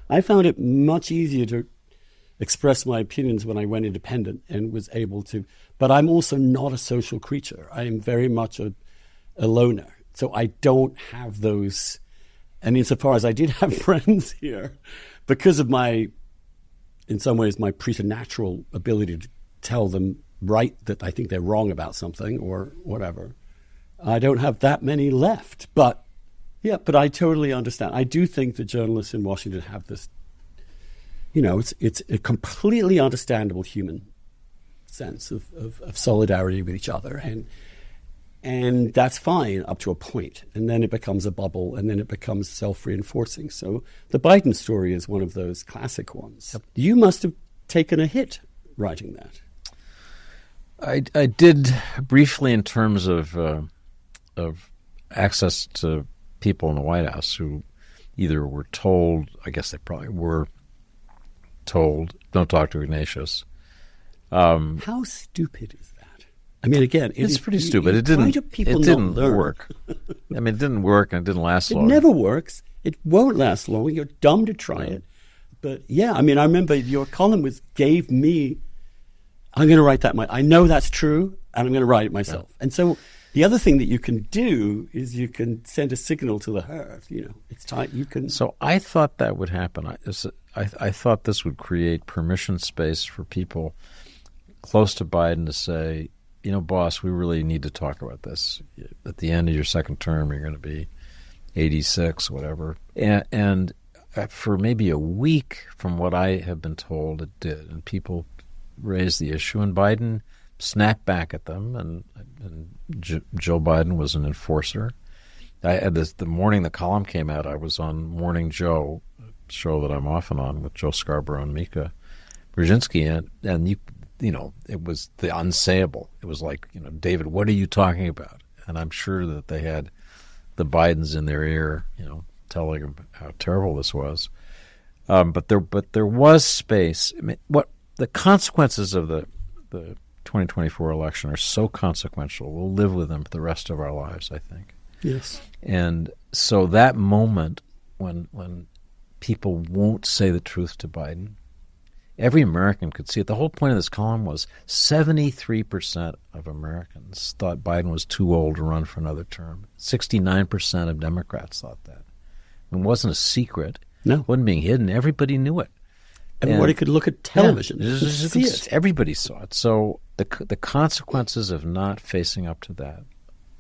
I found it much easier to express my opinions when I went independent and was able to. But I'm also not a social creature. I am very much a loner. So I don't have those. And insofar as I did have friends here, because of my, in some ways, my preternatural ability to tell them right that I think they're wrong about something or whatever, I don't have that many left. But yeah, but I totally understand. I do think the journalists in Washington have this, it's a completely understandable human sense of solidarity with each other. And that's fine up to a point. And then it becomes a bubble, and then it becomes self-reinforcing. So the Biden story is one of those classic ones. Yep. You must have taken a hit writing that. I did briefly in terms of access to people in the White House who either were told, I guess they probably were told, don't talk to Ignatius. How stupid is that? I mean, again, it's pretty stupid. It didn't work. I mean, it didn't work and it didn't last long. It never works. It won't last long. You're dumb to try it. But yeah, I mean, I remember your column gave me, I'm going to write that. I know that's true, and I'm going to write it myself. Yeah. And so the other thing that you can do is you can send a signal to the herd. It's time you can. So I thought that would happen. I thought this would create permission space for people close to Biden to say, boss, we really need to talk about this. At the end of your second term, you're going to be 86, whatever. And for maybe a week, from what I have been told, it did. And people raised the issue, and Biden snapped back at them, and Joe Biden was an enforcer. The morning the column came out, I was on Morning Joe, a show that I'm often on with Joe Scarborough and Mika Brzezinski, and it was the unsayable. It was like, David, what are you talking about? And I'm sure that they had the Bidens in their ear, telling them how terrible this was. But there was space. I mean, the consequences of the 2024 election are so consequential. We'll live with them for the rest of our lives, I think. Yes. And so that moment when people won't say the truth to Biden, every American could see it. The whole point of this column was 73% of Americans thought Biden was too old to run for another term. 69% of Democrats thought that. It wasn't a secret. No. It wasn't being hidden. Everybody knew it. Everybody could look at television and see it. Everybody saw it. So the consequences of not facing up to that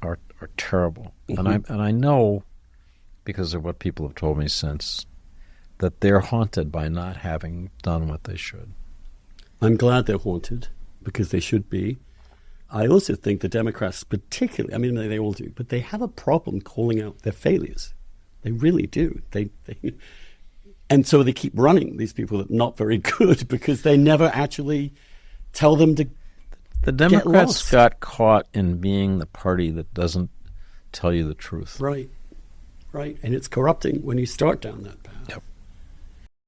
are terrible. Mm-hmm. And I know, because of what people have told me since, that they're haunted by not having done what they should. I'm glad they're haunted, because they should be. I also think the Democrats particularly, I mean, they all do, but they have a problem calling out their failures. They really do. And so they keep running, these people that are not very good, because they never actually tell them to The Democrats got caught in being the party that doesn't tell you the truth. Right. And it's corrupting when you start down that path. Yep.